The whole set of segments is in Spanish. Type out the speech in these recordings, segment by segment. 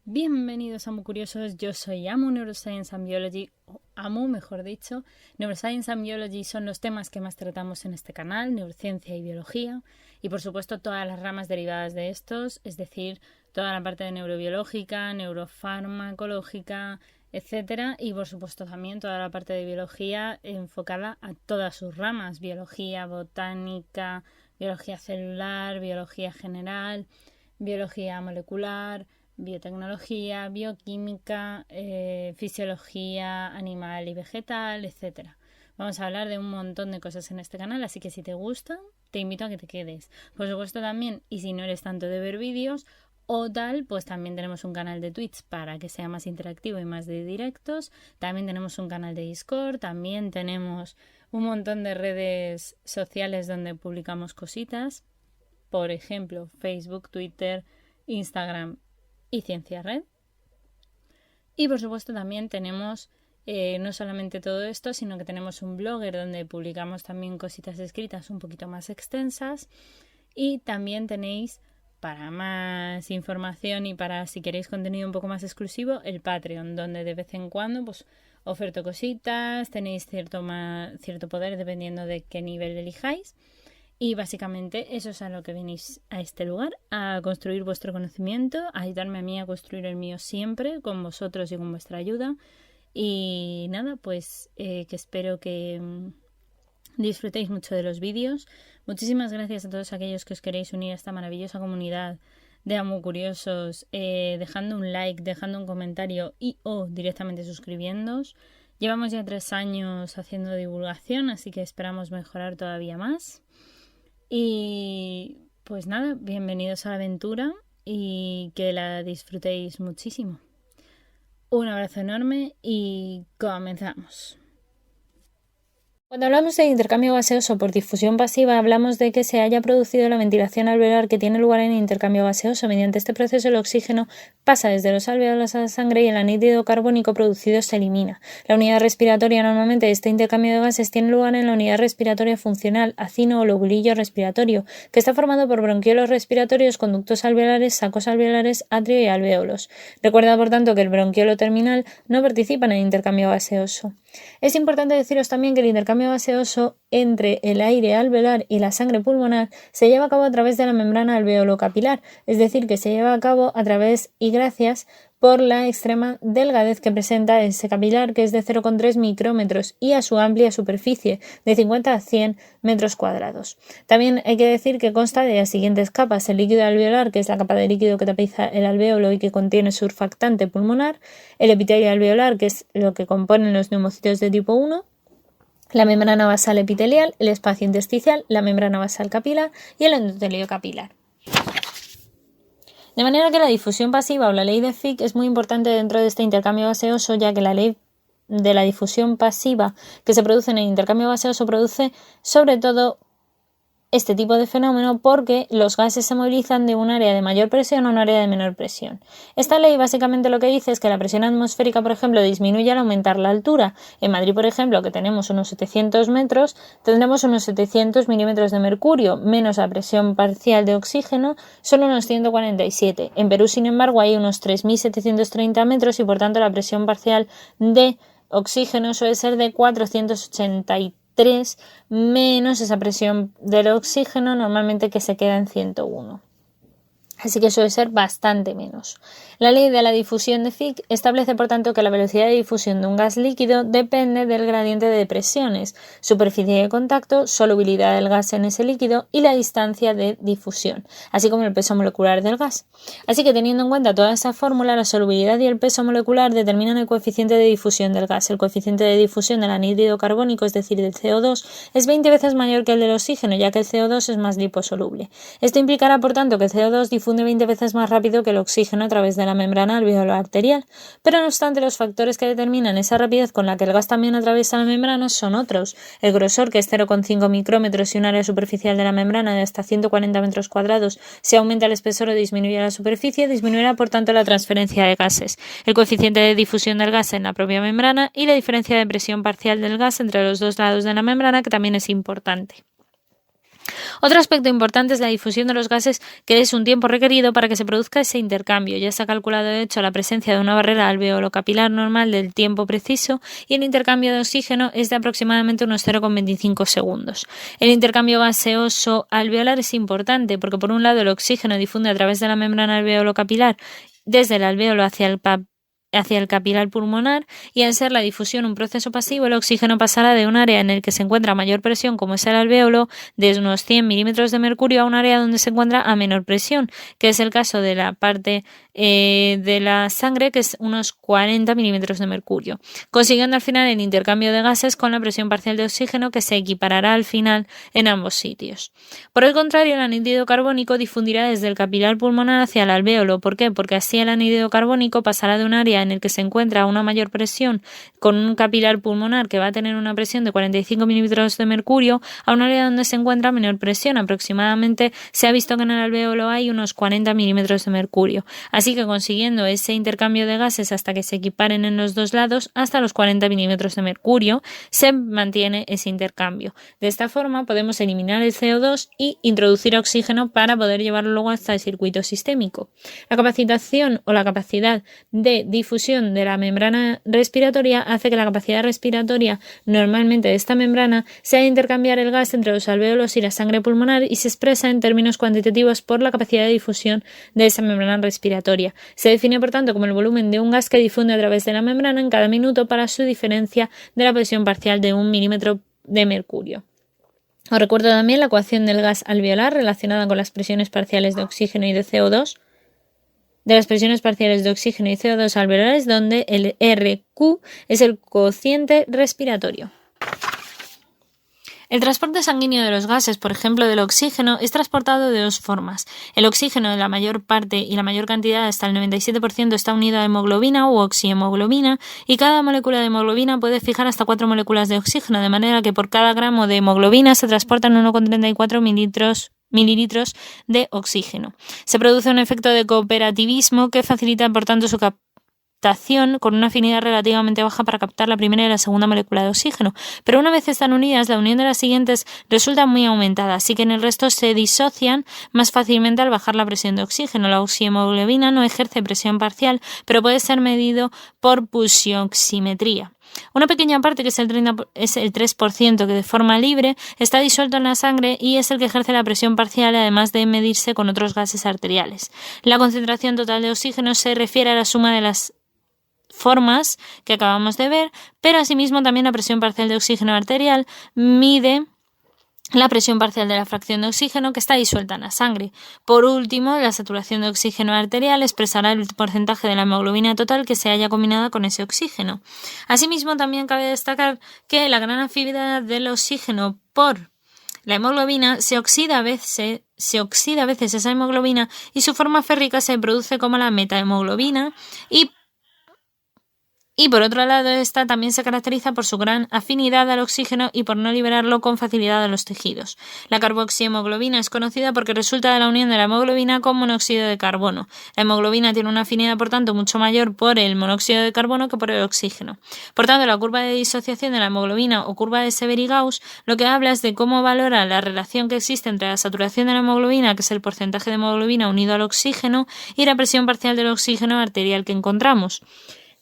Bienvenidos a Amu Curiosos, yo soy Amu Neuroscience and Biology, o Amu mejor dicho. Neuroscience and Biology son los temas que más tratamos en este canal, neurociencia y biología, y por supuesto todas las ramas derivadas de estos, es decir, toda la parte de neurobiológica, neurofarmacológica, etcétera, y por supuesto también toda la parte de biología enfocada a todas sus ramas, biología botánica, biología celular, biología general, biología molecular, biotecnología, bioquímica, fisiología animal y vegetal, etcétera. Vamos a hablar de un montón de cosas en este canal, así que si te gusta, te invito a que te quedes. Por supuesto también, y si no eres tanto de ver vídeos o tal, pues también tenemos un canal de Twitch para que sea más interactivo y más de directos. También tenemos un canal de Discord, también tenemos un montón de redes sociales donde publicamos cositas. Por ejemplo, Facebook, Twitter, Instagram y Ciencia Red. Y por supuesto también tenemos no solamente todo esto, sino que tenemos un blogger donde publicamos también cositas escritas un poquito más extensas, y también tenéis, para más información y para si queréis contenido un poco más exclusivo, el Patreon, donde de vez en cuando pues oferto cositas, tenéis cierto poder dependiendo de qué nivel elijáis. Y básicamente eso es a lo que venís a este lugar, a construir vuestro conocimiento, a ayudarme a mí a construir el mío siempre, con vosotros y con vuestra ayuda. Y nada, pues que espero que disfrutéis mucho de los vídeos. Muchísimas gracias a todos aquellos que os queréis unir a esta maravillosa comunidad de Amu Curiosos, dejando un like, dejando un comentario y o directamente suscribiéndoos. Llevamos ya 3 años haciendo divulgación, así que esperamos mejorar todavía más. Y pues nada, bienvenidos a la aventura y que la disfrutéis muchísimo. Un abrazo enorme y comenzamos. Cuando hablamos de intercambio gaseoso por difusión pasiva, hablamos de que se haya producido la ventilación alveolar que tiene lugar en el intercambio gaseoso. Mediante este proceso, el oxígeno pasa desde los alveolos a la sangre y el anhídrido carbónico producido se elimina. La unidad respiratoria normalmente de este intercambio de gases tiene lugar en la unidad respiratoria funcional, acino o lobulillo respiratorio, que está formado por bronquiolos respiratorios, conductos alveolares, sacos alveolares, atrio y alvéolos. Recuerda, por tanto, que el bronquiolo terminal no participa en el intercambio gaseoso. Es importante deciros también que el intercambio gaseoso entre el aire alveolar y la sangre pulmonar se lleva a cabo a través de la membrana alveolo-capilar, es decir, que se lleva a cabo a través y gracias por la extrema delgadez que presenta ese capilar, que es de 0,3 micrómetros, y a su amplia superficie, de 50 a 100 metros cuadrados. También hay que decir que consta de las siguientes capas: el líquido alveolar, que es la capa de líquido que tapiza el alvéolo y que contiene surfactante pulmonar; el epitelio alveolar, que es lo que componen los neumocitos de tipo 1; la membrana basal epitelial, el espacio intersticial, la membrana basal capilar y el endotelio capilar. De manera que la difusión pasiva o la ley de Fick es muy importante dentro de este intercambio gaseoso, ya que la ley de la difusión pasiva que se produce en el intercambio gaseoso produce sobre todo este tipo de fenómeno porque los gases se movilizan de un área de mayor presión a un área de menor presión. Esta ley básicamente lo que dice es que la presión atmosférica, por ejemplo, disminuye al aumentar la altura. En Madrid, por ejemplo, que tenemos unos 700 metros, tendremos unos 700 milímetros de mercurio, menos la presión parcial de oxígeno, son unos 147. En Perú, sin embargo, hay unos 3.730 metros y, por tanto, la presión parcial de oxígeno suele ser de 483 menos esa presión del oxígeno normalmente, que se queda en 101. Así que suele ser bastante menos. La ley de la difusión de Fick establece, por tanto, que la velocidad de difusión de un gas líquido depende del gradiente de presiones, superficie de contacto, solubilidad del gas en ese líquido y la distancia de difusión, así como el peso molecular del gas. Así que, teniendo en cuenta toda esa fórmula, la solubilidad y el peso molecular determinan el coeficiente de difusión del gas. El coeficiente de difusión del anhídrido carbónico, es decir, del CO2, es 20 veces mayor que el del oxígeno, ya que el CO2 es más liposoluble. Esto implicará, por tanto, que el CO2 difunde 20 veces más rápido que el oxígeno a través de la membrana alveolar arterial, pero no obstante, los factores que determinan esa rapidez con la que el gas también atraviesa la membrana son otros: el grosor, que es 0,5 micrómetros, y un área superficial de la membrana de hasta 140 metros cuadrados. Si aumenta el espesor o disminuye la superficie, disminuirá por tanto la transferencia de gases, el coeficiente de difusión del gas en la propia membrana y la diferencia de presión parcial del gas entre los dos lados de la membrana, que también es importante. Otro aspecto importante es la difusión de los gases, que es un tiempo requerido para que se produzca ese intercambio. Ya se ha calculado, de hecho, la presencia de una barrera alveolo-capilar normal del tiempo preciso y el intercambio de oxígeno es de aproximadamente unos 0,25 segundos. El intercambio gaseoso alveolar es importante porque, por un lado, el oxígeno difunde a través de la membrana alveolo-capilar desde el alveolo hacia el capilar pulmonar, y al ser la difusión un proceso pasivo, el oxígeno pasará de un área en el que se encuentra a mayor presión, como es el alvéolo, de unos 100 milímetros de mercurio, a un área donde se encuentra a menor presión, que es el caso de la parte de la sangre, que es unos 40 milímetros de mercurio, consiguiendo al final el intercambio de gases con la presión parcial de oxígeno, que se equiparará al final en ambos sitios. Por el contrario, el anhídrido carbónico difundirá desde el capilar pulmonar hacia el alvéolo. ¿Por qué? Porque así el anhídrido carbónico pasará de un área en el que se encuentra a una mayor presión, con un capilar pulmonar que va a tener una presión de 45 milímetros de mercurio, a un área donde se encuentra a menor presión. Aproximadamente se ha visto que en el alvéolo hay unos 40 milímetros de mercurio. Así que consiguiendo ese intercambio de gases hasta que se equiparen en los dos lados, hasta los 40 milímetros de mercurio, se mantiene ese intercambio. De esta forma podemos eliminar el CO2 y introducir oxígeno para poder llevarlo luego hasta el circuito sistémico. La capacitación o la capacidad de difusión de la membrana respiratoria hace que la capacidad respiratoria normalmente de esta membrana sea intercambiar el gas entre los alvéolos y la sangre pulmonar, y se expresa en términos cuantitativos por la capacidad de difusión de esa membrana respiratoria. Se define, por tanto, como el volumen de un gas que difunde a través de la membrana en cada minuto para su diferencia de la presión parcial de 1 milímetro de mercurio. Os recuerdo también la ecuación del gas alveolar relacionada con las presiones parciales de oxígeno y de CO2, de las presiones parciales de oxígeno y CO2 alveolares, donde el RQ es el cociente respiratorio. El transporte sanguíneo de los gases, por ejemplo del oxígeno, es transportado de dos formas. El oxígeno, en la mayor parte y la mayor cantidad, hasta el 97%, está unido a hemoglobina u oxihemoglobina, y cada molécula de hemoglobina puede fijar hasta 4 moléculas de oxígeno, de manera que por cada gramo de hemoglobina se transportan 1,34 mililitros de oxígeno. Se produce un efecto de cooperativismo que facilita, por tanto, su captación con una afinidad relativamente baja para captar la primera y la segunda molécula de oxígeno, pero una vez están unidas, la unión de las siguientes resulta muy aumentada, así que en el resto se disocian más fácilmente al bajar la presión de oxígeno. La oxihemoglobina no ejerce presión parcial, pero puede ser medido por pulsioximetría. Una pequeña parte, que es el 3%, que de forma libre está disuelto en la sangre y es el que ejerce la presión parcial, además de medirse con otros gases arteriales. La concentración total de oxígeno se refiere a la suma de las formas que acabamos de ver, pero asimismo también la presión parcial de oxígeno arterial mide la presión parcial de la fracción de oxígeno que está disuelta en la sangre. Por último, la saturación de oxígeno arterial expresará el porcentaje de la hemoglobina total que se haya combinado con ese oxígeno. Asimismo, también cabe destacar que la gran afinidad del oxígeno por la hemoglobina se oxida a veces esa hemoglobina, y su forma férrica se produce como la metahemoglobina, y por otro lado, esta también se caracteriza por su gran afinidad al oxígeno y por no liberarlo con facilidad a los tejidos. La carboxihemoglobina es conocida porque resulta de la unión de la hemoglobina con monóxido de carbono. La hemoglobina tiene una afinidad, por tanto, mucho mayor por el monóxido de carbono que por el oxígeno. Por tanto, la curva de disociación de la hemoglobina o curva de Severi-Gauss lo que habla es de cómo valora la relación que existe entre la saturación de la hemoglobina, que es el porcentaje de hemoglobina unido al oxígeno, y la presión parcial del oxígeno arterial que encontramos.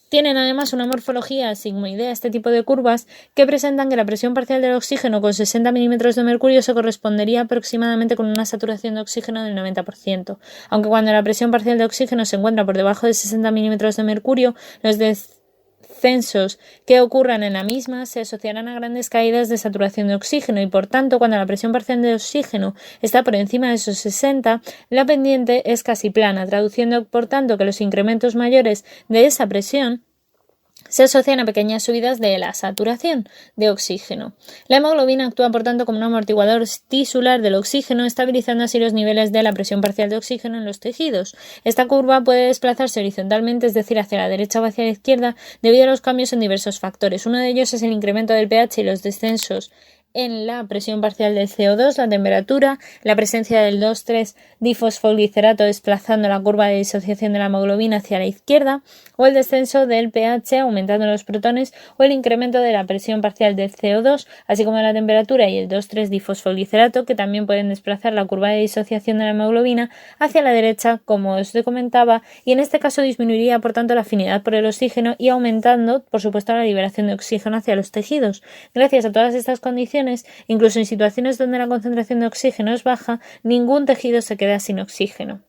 Tienen además una morfología sigmoidea este tipo de curvas, que presentan que la presión parcial del oxígeno con 60 milímetros de mercurio se correspondería aproximadamente con una saturación de oxígeno del 90%, aunque cuando la presión parcial de oxígeno se encuentra por debajo de 60 milímetros de mercurio, los descensos que ocurran en la misma se asociarán a grandes caídas de saturación de oxígeno, y por tanto, cuando la presión parcial de oxígeno está por encima de esos 60, la pendiente es casi plana, traduciendo por tanto que los incrementos mayores de esa presión se asocian a pequeñas subidas de la saturación de oxígeno. La hemoglobina actúa, por tanto, como un amortiguador tisular del oxígeno, estabilizando así los niveles de la presión parcial de oxígeno en los tejidos. Esta curva puede desplazarse horizontalmente, es decir, hacia la derecha o hacia la izquierda, debido a los cambios en diversos factores. Uno de ellos es el incremento del pH y los descensos en la presión parcial del CO2, la temperatura, la presencia del 2,3-difosfoglicerato desplazando la curva de disociación de la hemoglobina hacia la izquierda, o el descenso del pH aumentando los protones, o el incremento de la presión parcial del CO2, así como la temperatura y el 2,3-difosfoglicerato, que también pueden desplazar la curva de disociación de la hemoglobina hacia la derecha, como os comentaba, y en este caso disminuiría por tanto la afinidad por el oxígeno y aumentando, por supuesto, la liberación de oxígeno hacia los tejidos. Gracias a todas estas condiciones, incluso en situaciones donde la concentración de oxígeno es baja, ningún tejido se queda sin oxígeno.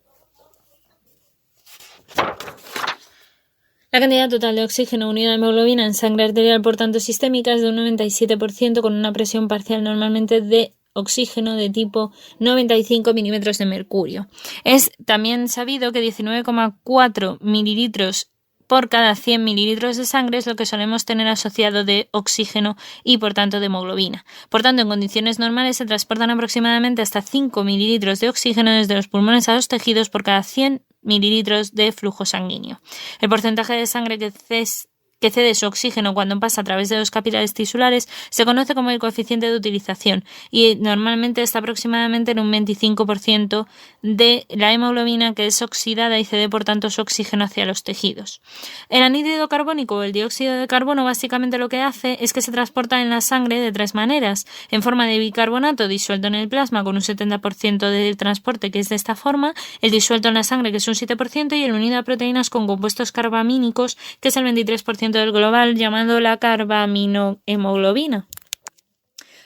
La cantidad total de oxígeno unido a hemoglobina en sangre arterial, por tanto sistémica, es de un 97% con una presión parcial normalmente de oxígeno de tipo 95 milímetros de mercurio. Es también sabido que 19,4 mililitros por cada 100 mililitros de sangre es lo que solemos tener asociado de oxígeno y por tanto de hemoglobina. Por tanto, en condiciones normales se transportan aproximadamente hasta 5 mililitros de oxígeno desde los pulmones a los tejidos por cada 100 mililitros de flujo sanguíneo. El porcentaje de sangre que cede su oxígeno cuando pasa a través de los capilares tisulares se conoce como el coeficiente de utilización y normalmente está aproximadamente en un 25% de la hemoglobina que es oxidada y cede por tanto su oxígeno hacia los tejidos. El anhídrido carbónico o el dióxido de carbono básicamente lo que hace es que se transporta en la sangre de tres maneras: en forma de bicarbonato disuelto en el plasma con un 70% del transporte, que es de esta forma, el disuelto en la sangre, que es un 7%, y el unido a proteínas con compuestos carbamínicos, que es el 23% del global, llamado la carbaminohemoglobina.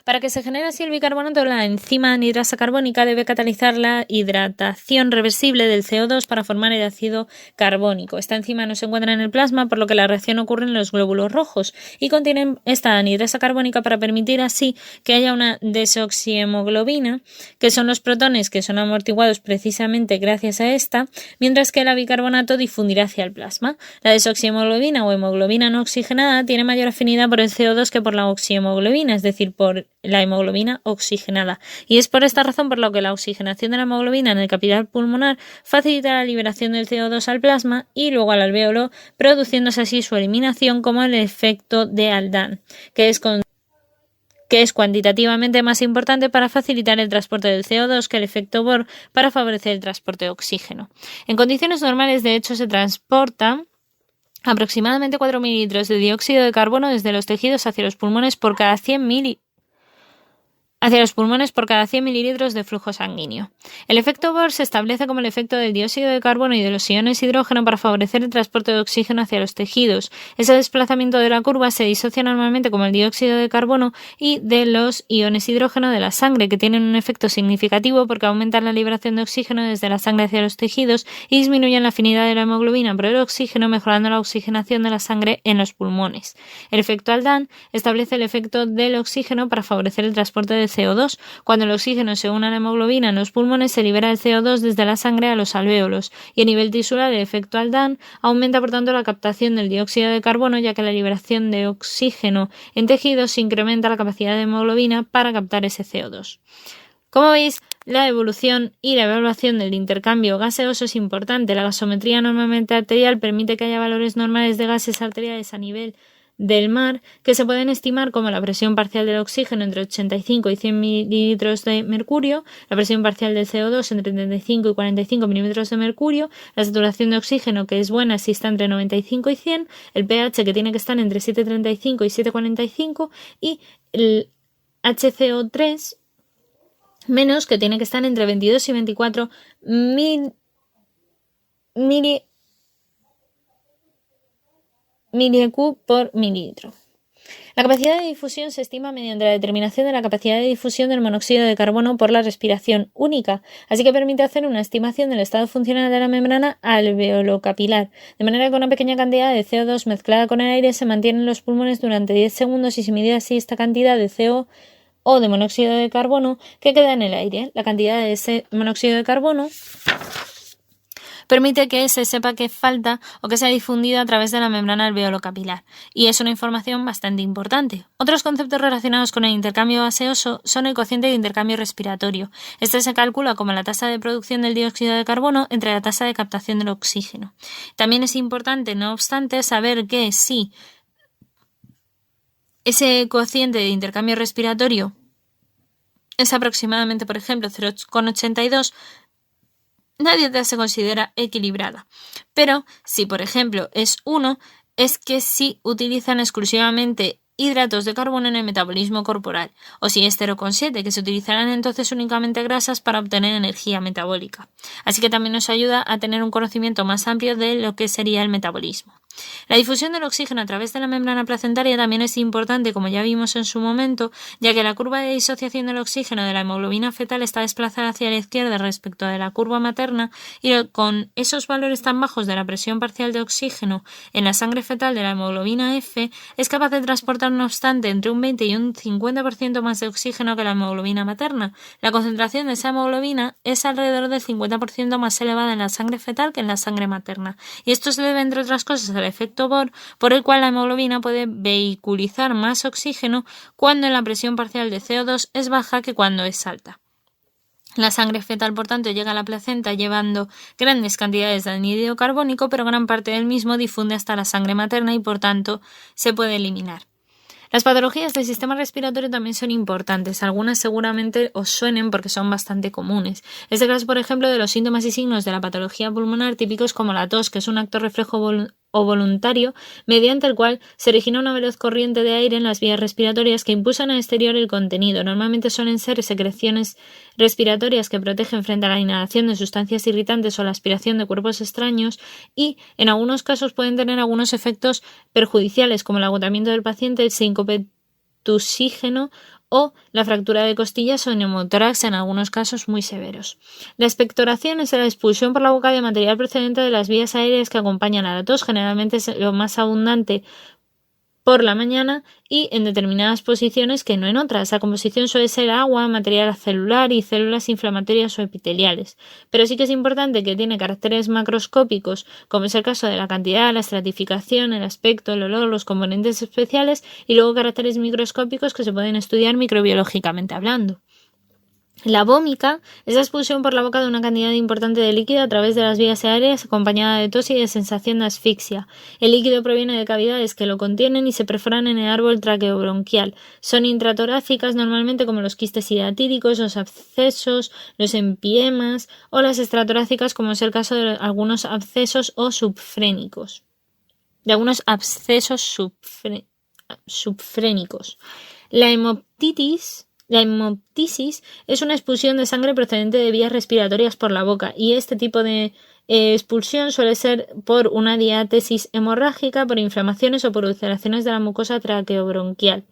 Para que se genere así el bicarbonato, la enzima anhidrasa carbónica debe catalizar la hidratación reversible del CO2 para formar el ácido carbónico. Esta enzima no se encuentra en el plasma, por lo que la reacción ocurre en los glóbulos rojos y contienen esta anhidrasa carbónica para permitir así que haya una desoxihemoglobina, que son los protones que son amortiguados precisamente gracias a esta, mientras que el bicarbonato difundirá hacia el plasma. La desoxihemoglobina o hemoglobina no oxigenada tiene mayor afinidad por el CO2 que por la oxihemoglobina, es decir, por la hemoglobina oxigenada, y es por esta razón por lo que la oxigenación de la hemoglobina en el capilar pulmonar facilita la liberación del CO2 al plasma y luego al alvéolo, produciéndose así su eliminación como el efecto de Aldán, que es cuantitativamente más importante para facilitar el transporte del CO2 que el efecto Bohr para favorecer el transporte de oxígeno. En condiciones normales, de hecho, se transporta aproximadamente 4 mililitros de dióxido de carbono desde los tejidos hacia los pulmones por cada 100 mililitros de flujo sanguíneo. El efecto Bohr se establece como el efecto del dióxido de carbono y de los iones hidrógeno para favorecer el transporte de oxígeno hacia los tejidos. Ese desplazamiento de la curva se disocia normalmente como el dióxido de carbono y de los iones hidrógeno de la sangre, que tienen un efecto significativo porque aumentan la liberación de oxígeno desde la sangre hacia los tejidos y disminuyen la afinidad de la hemoglobina por el oxígeno, mejorando la oxigenación de la sangre en los pulmones. El efecto Aldán establece el efecto del oxígeno para favorecer el transporte de CO2. Cuando el oxígeno se une a la hemoglobina en los pulmones, se libera el CO2 desde la sangre a los alvéolos, y a nivel tisular el efecto Aldán aumenta por tanto la captación del dióxido de carbono, ya que la liberación de oxígeno en tejidos incrementa la capacidad de hemoglobina para captar ese CO2. Como veis, la evolución y la evaluación del intercambio gaseoso es importante. La gasometría normalmente arterial permite que haya valores normales de gases arteriales a nivel del mar, que se pueden estimar como la presión parcial del oxígeno entre 85 y 100 mililitros de mercurio, la presión parcial del CO2 entre 35 y 45 milímetros de mercurio, la saturación de oxígeno, que es buena si está entre 95 y 100, el pH, que tiene que estar entre 7,35 y 7,45, y el HCO3 menos, que tiene que estar entre 22 y 24 miliQ por mililitro. La capacidad de difusión se estima mediante la determinación de la capacidad de difusión del monóxido de carbono por la respiración única, así que permite hacer una estimación del estado funcional de la membrana alveolocapilar, de manera que una pequeña cantidad de CO2 mezclada con el aire se mantiene en los pulmones durante 10 segundos y se mide así esta cantidad de CO o de monóxido de carbono que queda en el aire. La cantidad de ese monóxido de carbono permite que se sepa que falta o que se ha difundido a través de la membrana alveolocapilar, y es una información bastante importante. Otros conceptos relacionados con el intercambio gaseoso son el cociente de intercambio respiratorio. Este se calcula como la tasa de producción del dióxido de carbono entre la tasa de captación del oxígeno. También es importante, no obstante, saber que si ese cociente de intercambio respiratorio es aproximadamente, por ejemplo, 0,82, nadie se considera equilibrada. Pero si, por ejemplo, es 1, es que sí utilizan exclusivamente hidratos de carbono en el metabolismo corporal, o si es 0,7, que se utilizarán entonces únicamente grasas para obtener energía metabólica. Así que también nos ayuda a tener un conocimiento más amplio de lo que sería el metabolismo. La difusión del oxígeno a través de la membrana placentaria también es importante, como ya vimos en su momento, ya que la curva de disociación del oxígeno de la hemoglobina fetal está desplazada hacia la izquierda respecto de la curva materna, y con esos valores tan bajos de la presión parcial de oxígeno en la sangre fetal de la hemoglobina F, es capaz de transportar, no obstante, entre un 20 y un 50% más de oxígeno que la hemoglobina materna. La concentración de esa hemoglobina es alrededor del 50% más elevada en la sangre fetal que en la sangre materna, y esto se debe, entre otras cosas, al efecto Bohr, por el cual la hemoglobina puede vehiculizar más oxígeno cuando la presión parcial de CO2 es baja que cuando es alta. La sangre fetal, por tanto, llega a la placenta llevando grandes cantidades de anhídrido carbónico, pero gran parte del mismo difunde hasta la sangre materna y, por tanto, se puede eliminar. Las patologías del sistema respiratorio también son importantes. Algunas seguramente os suenen porque son bastante comunes. Este caso, por ejemplo, de los síntomas y signos de la patología pulmonar típicos como la tos, que es un acto reflejo o voluntario mediante el cual se origina una veloz corriente de aire en las vías respiratorias que impulsan al exterior el contenido. Normalmente suelen ser secreciones respiratorias que protegen frente a la inhalación de sustancias irritantes o la aspiración de cuerpos extraños, y en algunos casos pueden tener algunos efectos perjudiciales como el agotamiento del paciente, el síncope tusígeno o la fractura de costillas o neumotórax en algunos casos muy severos. La expectoración es la expulsión por la boca de material procedente de las vías aéreas que acompañan a la tos. Generalmente es lo más abundante por la mañana y en determinadas posiciones que no en otras. La composición suele ser agua, material celular y células inflamatorias o epiteliales. Pero sí que es importante que tiene caracteres macroscópicos, como es el caso de la cantidad, la estratificación, el aspecto, el olor, los componentes especiales, y luego caracteres microscópicos que se pueden estudiar microbiológicamente hablando. La vómica es la expulsión por la boca de una cantidad importante de líquido a través de las vías aéreas acompañada de tos y de sensación de asfixia. El líquido proviene de cavidades que lo contienen y se perforan en el árbol traqueobronquial. Son intratorácicas normalmente, como los quistes hidatíricos, los abscesos, los empiemas, o las extratorácicas, como es el caso de algunos abscesos o subfrénicos. De algunos abscesos subfrénicos. La hemoptisis es una expulsión de sangre procedente de vías respiratorias por la boca, y este tipo de expulsión suele ser por una diátesis hemorrágica, por inflamaciones o por ulceraciones de la mucosa traqueobronquial.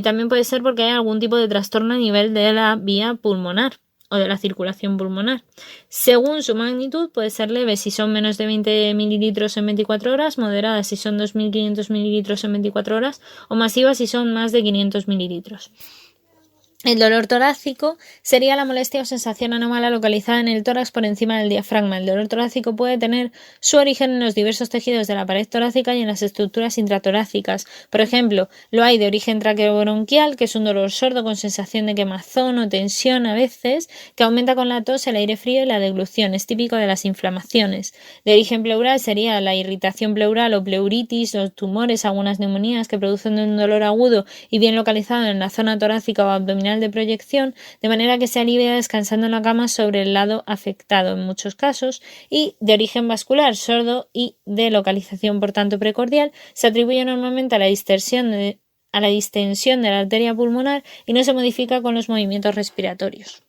También puede ser porque hay algún tipo de trastorno a nivel de la vía pulmonar o de la circulación pulmonar. Según su magnitud, puede ser leve si son menos de 20 mililitros en 24 horas, moderada si son 2.500 mililitros en 24 horas o masiva si son más de 500 mililitros. El dolor torácico sería la molestia o sensación anómala localizada en el tórax por encima del diafragma. El dolor torácico puede tener su origen en los diversos tejidos de la pared torácica y en las estructuras intratorácicas. Por ejemplo, lo hay de origen traqueobronquial, que es un dolor sordo con sensación de quemazón o tensión a veces, que aumenta con la tos, el aire frío y la deglución. Es típico de las inflamaciones. De origen pleural sería la irritación pleural o pleuritis, los tumores, algunas neumonías que producen un dolor agudo y bien localizado en la zona torácica o abdominal de proyección, de manera que se alivia descansando en la cama sobre el lado afectado en muchos casos. Y de origen vascular, sordo y de localización por tanto precordial, se atribuye normalmente a la distensión de la arteria pulmonar y no se modifica con los movimientos respiratorios.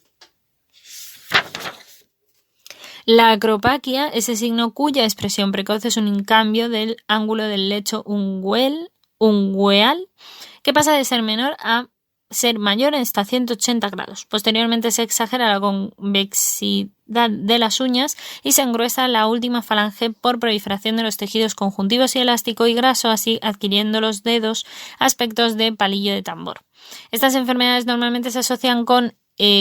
La acropaquia es el signo cuya expresión precoz es un cambio del ángulo del lecho ungueal, que pasa de ser menor a ser mayor hasta 180 grados. Posteriormente se exagera la convexidad de las uñas y se engruesa la última falange por proliferación de los tejidos conjuntivos y elástico y graso, así adquiriendo los dedos aspectos de palillo de tambor. Estas enfermedades normalmente se asocian con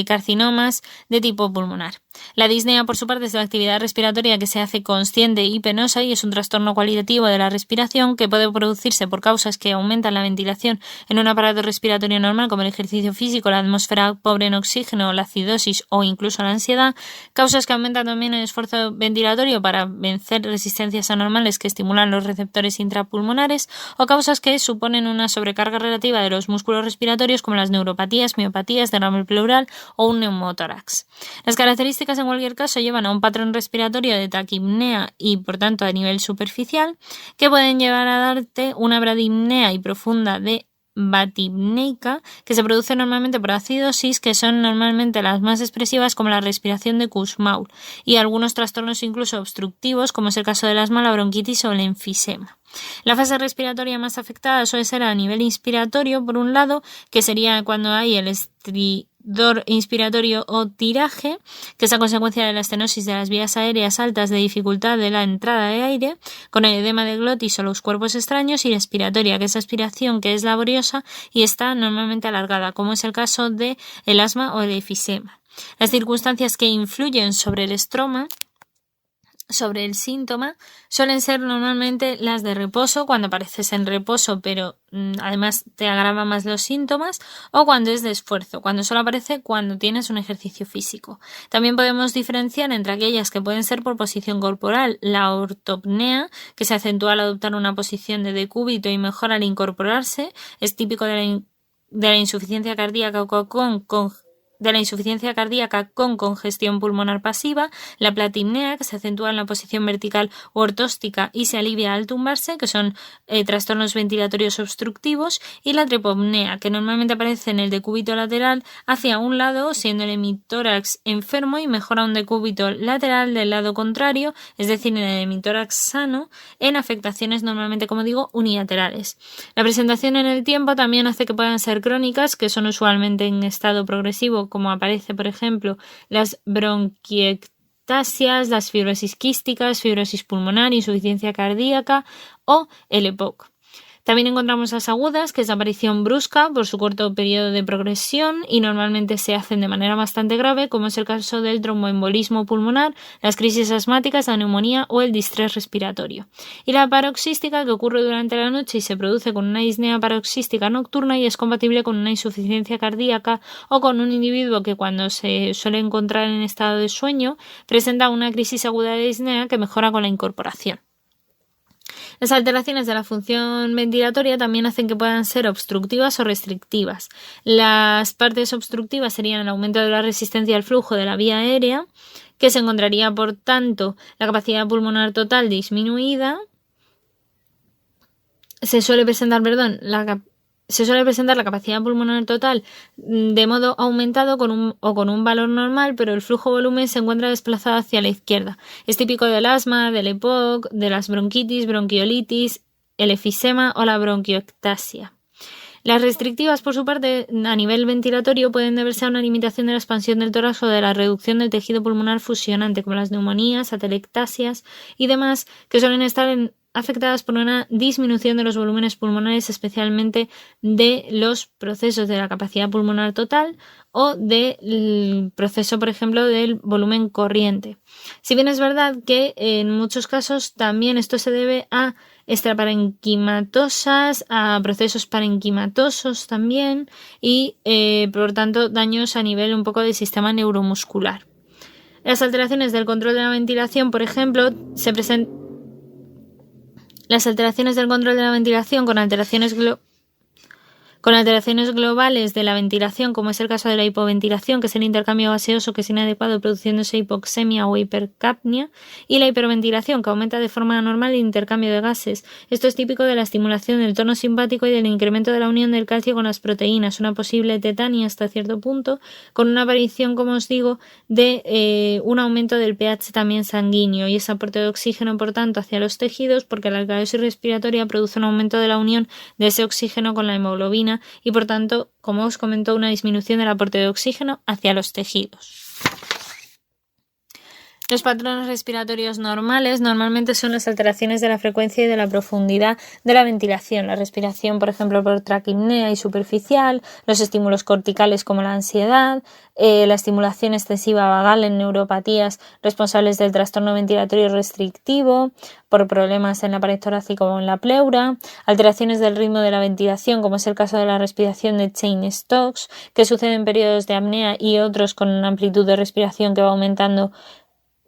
carcinomas de tipo pulmonar. La disnea, por su parte, es la actividad respiratoria que se hace consciente y penosa y es un trastorno cualitativo de la respiración que puede producirse por causas que aumentan la ventilación en un aparato respiratorio normal, como el ejercicio físico, la atmósfera pobre en oxígeno, la acidosis o incluso la ansiedad, causas que aumentan también el esfuerzo ventilatorio para vencer resistencias anormales que estimulan los receptores intrapulmonares o causas que suponen una sobrecarga relativa de los músculos respiratorios como las neuropatías, miopatías, derrame pleural o un neumotórax. Las características en cualquier caso llevan a un patrón respiratorio de taquipnea y por tanto a nivel superficial que pueden llevar a darte una bradipnea y profunda de batipneica que se produce normalmente por acidosis, que son normalmente las más expresivas como la respiración de Kussmaul y algunos trastornos incluso obstructivos como es el caso del asma, la bronquitis o el enfisema. La fase respiratoria más afectada suele ser a nivel inspiratorio, por un lado, que sería cuando hay el estridor inspiratorio o tiraje, que es a consecuencia de la estenosis de las vías aéreas altas de dificultad de la entrada de aire, con el edema de glotis o los cuerpos extraños, y la expiratoria, que es aspiración que es laboriosa y está normalmente alargada, como es el caso de el asma o el enfisema. Las circunstancias que influyen sobre el síntoma suelen ser normalmente las de reposo, cuando apareces en reposo pero además te agrava más los síntomas, o cuando es de esfuerzo, cuando solo aparece cuando tienes un ejercicio físico. También podemos diferenciar entre aquellas que pueden ser por posición corporal, la ortopnea, que se acentúa al adoptar una posición de decúbito y mejora al incorporarse, es típico de la insuficiencia cardíaca con congestión pulmonar pasiva, la platipnea, que se acentúa en la posición vertical o ortóstica y se alivia al tumbarse, que son trastornos ventilatorios obstructivos, y la tripopnea, que normalmente aparece en el decúbito lateral hacia un lado, siendo el hemitórax enfermo, y mejora un decúbito lateral del lado contrario, es decir, en el hemitórax sano, en afectaciones normalmente, como digo, unilaterales. La presentación en el tiempo también hace que puedan ser crónicas, que son usualmente en estado progresivo, como aparece, por ejemplo, las bronquiectasias, las fibrosis quísticas, fibrosis pulmonar, insuficiencia cardíaca o el EPOC. También encontramos las agudas, que es la aparición brusca por su corto periodo de progresión y normalmente se hacen de manera bastante grave, como es el caso del tromboembolismo pulmonar, las crisis asmáticas, la neumonía o el distrés respiratorio. Y la paroxística, que ocurre durante la noche y se produce con una disnea paroxística nocturna y es compatible con una insuficiencia cardíaca o con un individuo que cuando se suele encontrar en estado de sueño presenta una crisis aguda de disnea que mejora con la incorporación. Las alteraciones de la función ventilatoria también hacen que puedan ser obstructivas o restrictivas. Las partes obstructivas serían el aumento de la resistencia al flujo de la vía aérea, que se encontraría, por tanto, la capacidad pulmonar total disminuida. Se suele presentar la capacidad pulmonar total de modo aumentado con un valor normal, pero el flujo-volumen se encuentra desplazado hacia la izquierda. Es típico del asma, del EPOC, de las bronquitis, bronquiolitis, el enfisema o la bronquiectasia. Las restrictivas, por su parte, a nivel ventilatorio, pueden deberse a una limitación de la expansión del tórax o de la reducción del tejido pulmonar fusionante, como las neumonías, atelectasias y demás, que suelen estar afectadas por una disminución de los volúmenes pulmonares, especialmente de los procesos de la capacidad pulmonar total o del proceso, por ejemplo, del volumen corriente. Si bien es verdad que en muchos casos también esto se debe a extraparenquimatosas, a procesos parenquimatosos también y, por tanto, daños a nivel un poco del sistema neuromuscular. Las alteraciones del control de la ventilación, por ejemplo, Las alteraciones del control de la ventilación con alteraciones globales de la ventilación, como es el caso de la hipoventilación, que es el intercambio gaseoso que es inadecuado produciéndose hipoxemia o hipercapnia, y la hiperventilación, que aumenta de forma anormal el intercambio de gases. Esto es típico de la estimulación del tono simpático y del incremento de la unión del calcio con las proteínas, una posible tetania hasta cierto punto, con una aparición, como os digo, de un aumento del pH también sanguíneo y ese aporte de oxígeno, por tanto, hacia los tejidos, porque la alcalosis respiratoria produce un aumento de la unión de ese oxígeno con la hemoglobina y, por tanto, como os comentó, una disminución del aporte de oxígeno hacia los tejidos. Los patrones respiratorios normales normalmente son las alteraciones de la frecuencia y de la profundidad de la ventilación. La respiración, por ejemplo, por traquipnea y superficial, los estímulos corticales como la ansiedad, la estimulación excesiva vagal en neuropatías responsables del trastorno ventilatorio restrictivo, por problemas en la pared torácica o en la pleura, alteraciones del ritmo de la ventilación, como es el caso de la respiración de Cheyne-Stokes, que sucede en periodos de apnea y otros con una amplitud de respiración que va aumentando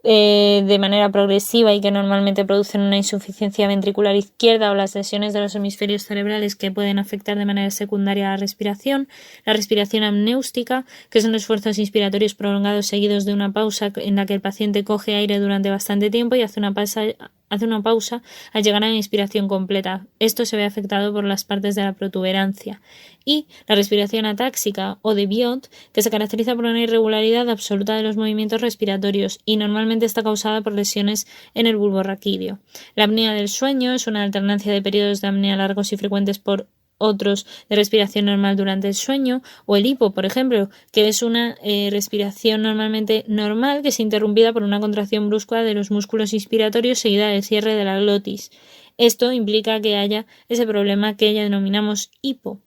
de manera progresiva y que normalmente producen una insuficiencia ventricular izquierda o las lesiones de los hemisferios cerebrales que pueden afectar de manera secundaria a la respiración apnéustica, que son esfuerzos inspiratorios prolongados seguidos de una pausa en la que el paciente coge aire durante bastante tiempo y hace una pausa al llegar a la inspiración completa. Esto se ve afectado por las partes de la protuberancia. Y la respiración atáxica o de Biot, que se caracteriza por una irregularidad absoluta de los movimientos respiratorios y normalmente está causada por lesiones en el bulbo raquídeo. La apnea del sueño es una alternancia de periodos de apnea largos y frecuentes por otros de respiración normal durante el sueño, o el hipo, por ejemplo, que es una respiración normalmente normal que es interrumpida por una contracción brusca de los músculos inspiratorios seguida del cierre de la glotis. Esto implica que haya ese problema que ya denominamos hipo.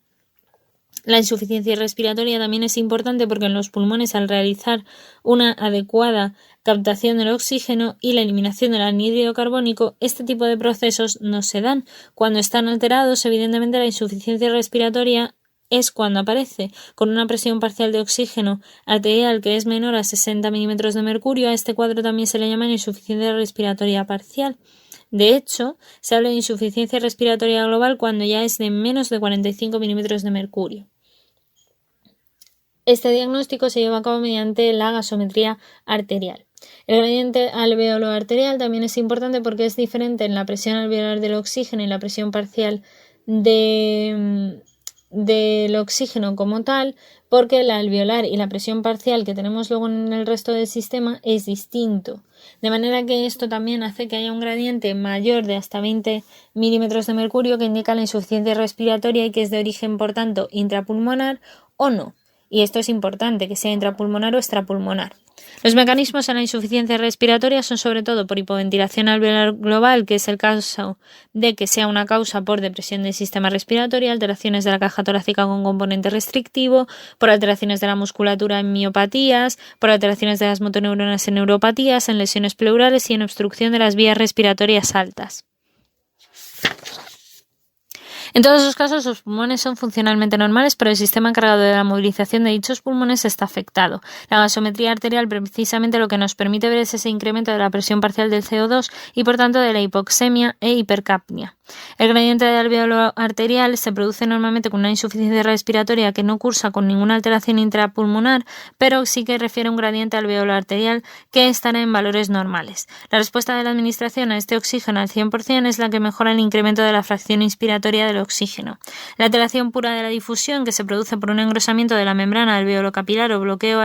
La insuficiencia respiratoria también es importante porque en los pulmones, al realizar una adecuada captación del oxígeno y la eliminación del anhídrido carbónico, este tipo de procesos no se dan. Cuando están alterados, evidentemente la insuficiencia respiratoria es cuando aparece con una presión parcial de oxígeno arterial que es menor a 60 milímetros de mercurio. A este cuadro también se le llama insuficiencia respiratoria parcial. De hecho, se habla de insuficiencia respiratoria global cuando ya es de menos de 45 milímetros de mercurio. Este diagnóstico se lleva a cabo mediante la gasometría arterial. El gradiente alveolo arterial también es importante porque es diferente en la presión alveolar del oxígeno y la presión parcial del oxígeno como tal, porque la alveolar y la presión parcial que tenemos luego en el resto del sistema es distinto. De manera que esto también hace que haya un gradiente mayor de hasta 20 milímetros de mercurio que indica la insuficiencia respiratoria y que es de origen, por tanto, intrapulmonar o no. Y esto es importante, que sea intrapulmonar o extrapulmonar. Los mecanismos en la insuficiencia respiratoria son sobre todo por hipoventilación alveolar global, que es el caso de que sea una causa por depresión del sistema respiratorio, alteraciones de la caja torácica con componente restrictivo, por alteraciones de la musculatura en miopatías, por alteraciones de las motoneuronas en neuropatías, en lesiones pleurales y en obstrucción de las vías respiratorias altas. En todos los casos, los pulmones son funcionalmente normales, pero el sistema encargado de la movilización de dichos pulmones está afectado. La gasometría arterial precisamente lo que nos permite ver es ese incremento de la presión parcial del CO2 y por tanto de la hipoxemia e hipercapnia. El gradiente de alveolo arterial se produce normalmente con una insuficiencia respiratoria que no cursa con ninguna alteración intrapulmonar, pero sí que refiere a un gradiente alveolo arterial que estará en valores normales. La respuesta de la administración a este oxígeno al 100% es la que mejora el incremento de la fracción inspiratoria del oxígeno. La alteración pura de la difusión, que se produce por un engrosamiento de la membrana alveolo-capilar o bloqueo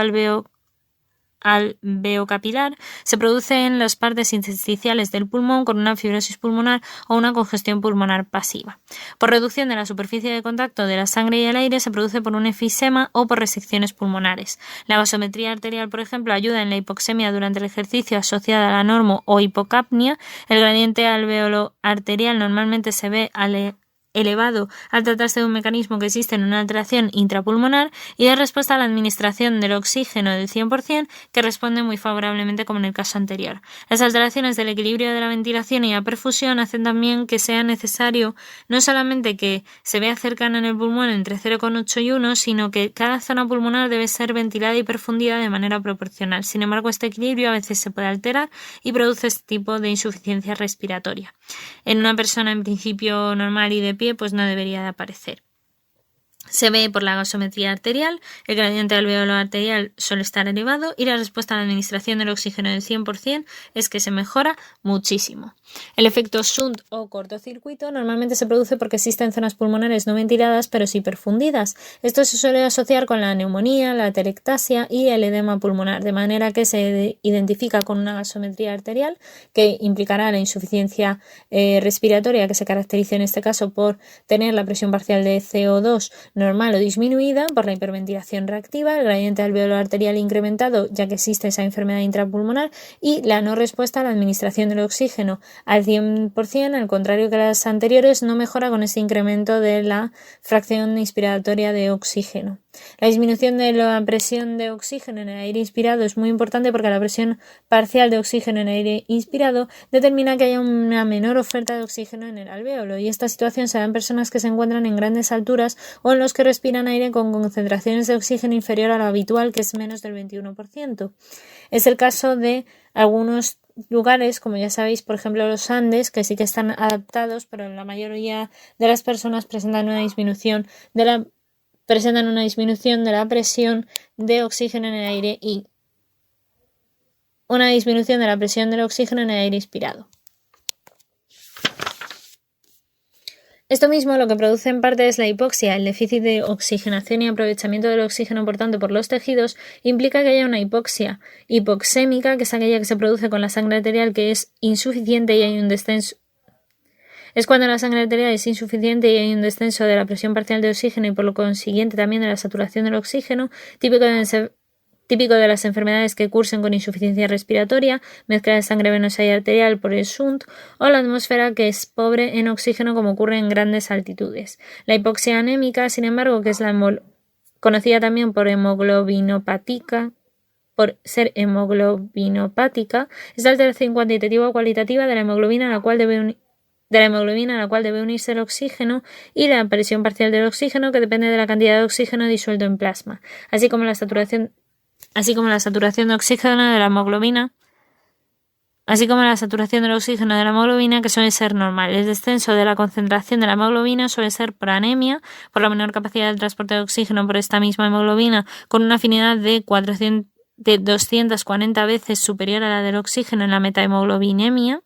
alveocapilar, se produce en las partes intersticiales del pulmón con una fibrosis pulmonar o una congestión pulmonar pasiva. Por reducción de la superficie de contacto de la sangre y el aire se produce por un efisema o por resecciones pulmonares. La gasometría arterial, por ejemplo, ayuda en la hipoxemia durante el ejercicio asociada a la normo o hipocapnia. El gradiente alveolo arterial normalmente se ve elevado al tratarse de un mecanismo que existe en una alteración intrapulmonar y de respuesta a la administración del oxígeno del 100% que responde muy favorablemente como en el caso anterior. Las alteraciones del equilibrio de la ventilación y la perfusión hacen también que sea necesario no solamente que se vea cercana en el pulmón entre 0,8 y 1, sino que cada zona pulmonar debe ser ventilada y perfundida de manera proporcional. Sin embargo, este equilibrio a veces se puede alterar y produce este tipo de insuficiencia respiratoria. En una persona en principio normal y de pie, pues no debería de aparecer. Se ve por la gasometría arterial, el gradiente alveolo arterial suele estar elevado y la respuesta a la administración del oxígeno del 100% es que se mejora muchísimo. El efecto shunt o cortocircuito normalmente se produce porque existen zonas pulmonares no ventiladas pero sí perfundidas. Esto se suele asociar con la neumonía, la atelectasia y el edema pulmonar, de manera que se identifica con una gasometría arterial que implicará la insuficiencia respiratoria, que se caracteriza en este caso por tener la presión parcial de CO2 normal o disminuida por la hiperventilación reactiva, el gradiente alveolar arterial incrementado, ya que existe esa enfermedad intrapulmonar, y la no respuesta a la administración del oxígeno al 100%, al contrario que las anteriores, no mejora con ese incremento de la fracción inspiratoria de oxígeno. La disminución de la presión de oxígeno en el aire inspirado es muy importante porque la presión parcial de oxígeno en el aire inspirado determina que haya una menor oferta de oxígeno en el alvéolo, y esta situación se da en personas que se encuentran en grandes alturas o en los que respiran aire con concentraciones de oxígeno inferior a lo habitual, que es menos del 21%. Es el caso de algunos lugares, como ya sabéis, por ejemplo los Andes, que sí que están adaptados, pero la mayoría de las personas presentan una disminución de la presión de oxígeno en el aire y una disminución de la presión del oxígeno en el aire inspirado. Esto mismo lo que produce en parte es la hipoxia. El déficit de oxigenación y aprovechamiento del oxígeno, por tanto, por los tejidos, implica que haya una hipoxia hipoxémica, que es aquella que se produce con la sangre arterial que es insuficiente y hay un descenso. Es cuando la sangre arterial es insuficiente y hay un descenso de la presión parcial de oxígeno y por lo consiguiente también de la saturación del oxígeno, típico de las enfermedades que cursen con insuficiencia respiratoria, mezcla de sangre venosa y arterial por el shunt, o la atmósfera que es pobre en oxígeno, como ocurre en grandes altitudes. La hipoxia anémica, sin embargo, que es conocida también por ser hemoglobinopática, es la alteración cuantitativa o cualitativa de la hemoglobina a la cual debe unirse el oxígeno, y la presión parcial del oxígeno, que depende de la cantidad de oxígeno disuelto en plasma, así como la saturación de oxígeno de la hemoglobina, que suele ser normal. El descenso de la concentración de la hemoglobina suele ser por anemia, por la menor capacidad de transporte de oxígeno por esta misma hemoglobina, con una afinidad de 240 veces superior a la del oxígeno en la metahemoglobinemia,